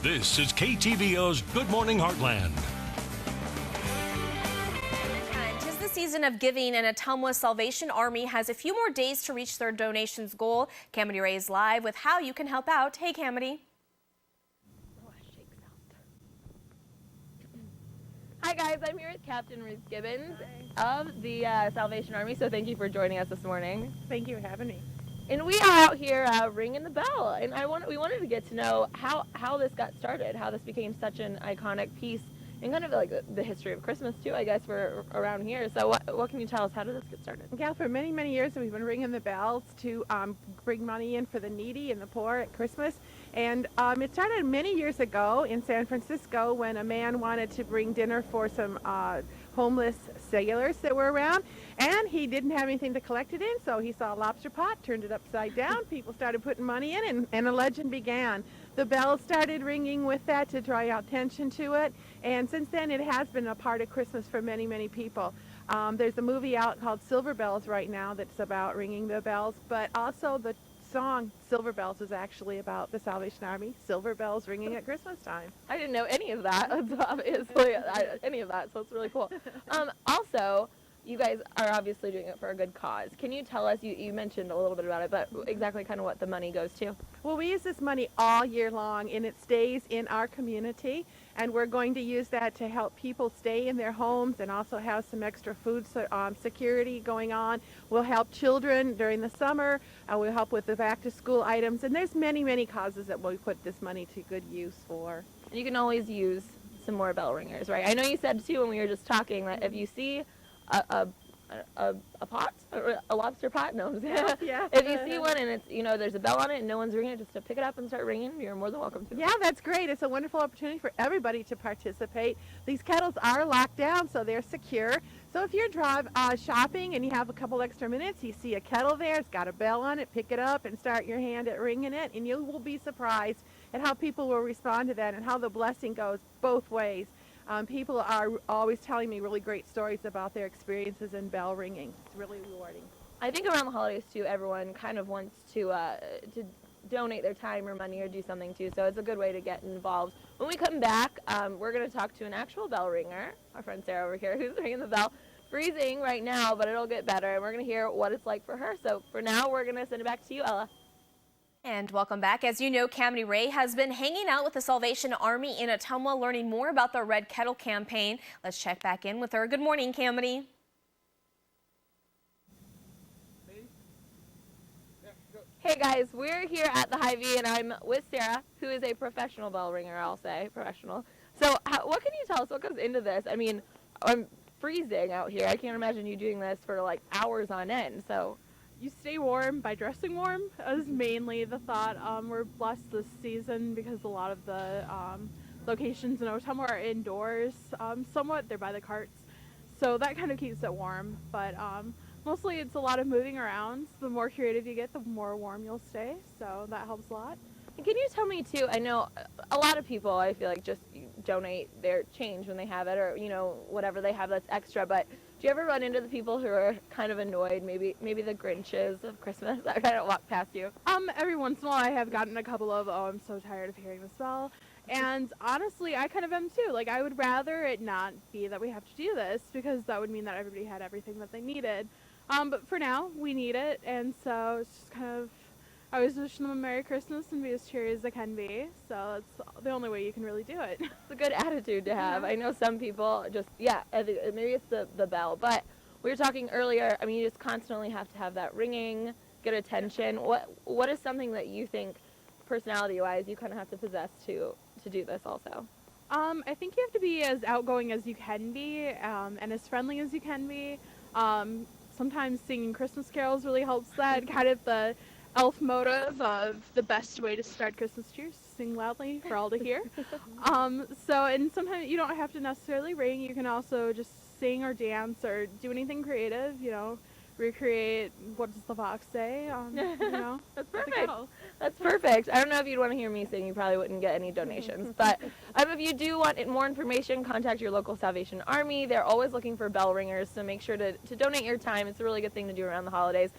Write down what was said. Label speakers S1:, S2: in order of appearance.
S1: This is KTVO's Good Morning Heartland.
S2: And 'tis the season of giving, and Ottumwa Salvation Army has a few more days to reach their donations goal. Camity Ray is live with how you can help out. Hey, Camity.
S3: Hi guys, I'm here with Captain Ruth Gibbons of the Salvation Army, so thank you for joining us this morning.
S4: Thank you for having me.
S3: And we are out here ringing the bell, and we wanted to get to know how this got started, how this became such an iconic piece, and kind of like the history of Christmas too, I guess, for around here. So what can you tell us? How did this get started?
S4: Yeah, for many, many years we've been ringing the bells to bring money in for the needy and the poor at Christmas. And it started many years ago in San Francisco when a man wanted to bring dinner for some homeless sailors that were around, and he didn't have anything to collect it in, so he saw a lobster pot, turned it upside down, people started putting money in, and a legend began. The bells started ringing with that to draw out attention to it, and since then it has been a part of Christmas for many, many people. There's a movie out called Silver Bells right now that's about ringing the bells, but also the song Silver Bells is actually about the Salvation Army, silver bells ringing at Christmas time.
S3: I didn't know any of that, obviously, any of that, so it's really cool. Also, you guys are obviously doing it for a good cause. Can you tell us, you mentioned a little bit about it, but exactly kind of what the money goes to?
S4: Well, we use this money all year long, and it stays in our community, and we're going to use that to help people stay in their homes and also have some extra food security going on. We'll help children during the summer. We'll help with the back-to-school items, and there's many, many causes that we'll put this money to good use for.
S3: And you can always use some more bell ringers, right? I know you said, too, when we were just talking, that if you see a pot, or a lobster pot, no,
S4: Yeah.
S3: if you see one and it's, there's a bell on it and no one's ringing it, just to pick it up and start ringing, you're more than welcome to.
S4: Yeah, that's great. It's a wonderful opportunity for everybody to participate. These kettles are locked down, so they're secure. So if you're shopping and you have a couple extra minutes, you see a kettle there, it's got a bell on it, pick it up and start your hand at ringing it, and you will be surprised at how people will respond to that and how the blessing goes both ways. People are always telling me really great stories about their experiences in bell ringing. It's really rewarding.
S3: I think around the holidays, too, everyone kind of wants to donate their time or money or do something, too, so it's a good way to get involved. When we come back, we're going to talk to an actual bell ringer, our friend Sarah over here, who's ringing the bell. Freezing right now, but it'll get better, and we're going to hear what it's like for her. So for now, we're going to send it back to you, Ella.
S2: And welcome back. As you know, Camity Ray has been hanging out with the Salvation Army in Ottumwa, learning more about the Red Kettle campaign. Let's check back in with her. Good morning, Camity.
S3: Hey guys, we're here at the Hy-Vee, and I'm with Sarah, who is a professional bell ringer, I'll say, professional. So what can you tell us? What goes into this? I mean, I'm freezing out here. I can't imagine you doing this for like hours on end, so.
S5: You stay warm by dressing warm is mainly the thought. We're blessed this season because a lot of the locations in Ottumwa are indoors somewhat. They're by the carts. So that kind of keeps it warm. But mostly it's a lot of moving around. The more creative you get, the more warm you'll stay. So that helps a lot.
S3: And can you tell me, too, I know a lot of people, I feel like, just donate their change when they have it or, whatever they have that's extra. But do you ever run into the people who are kind of annoyed, maybe the Grinches of Christmas that kind of walk past you?
S5: Every once in a while I have gotten a couple of, oh, I'm so tired of hearing this bell. And honestly, I kind of am too. Like, I would rather it not be that we have to do this because that would mean that everybody had everything that they needed. But for now, we need it, and so it's just kind of, I always wish them a Merry Christmas and be as cheery as I can be. So it's the only way you can really do it.
S3: It's a good attitude to have. I know some people just, maybe it's the bell. But we were talking earlier, I mean, you just constantly have to have that ringing, get attention. What is something that you think, personality-wise, you kind of have to possess to do this also?
S5: I think you have to be as outgoing as you can be and as friendly as you can be. Sometimes singing Christmas carols really helps that. Kind of the elf motive of the best way to start Christmas cheers, sing loudly for all to hear. And sometimes you don't have to necessarily ring. You can also just sing or dance or do anything creative, recreate what does the fox say,
S3: That's perfect. That's perfect. I don't know if you'd want to hear me sing. You probably wouldn't get any donations. But if you do want more information, contact your local Salvation Army. They're always looking for bell ringers, so make sure to donate your time. It's a really good thing to do around the holidays.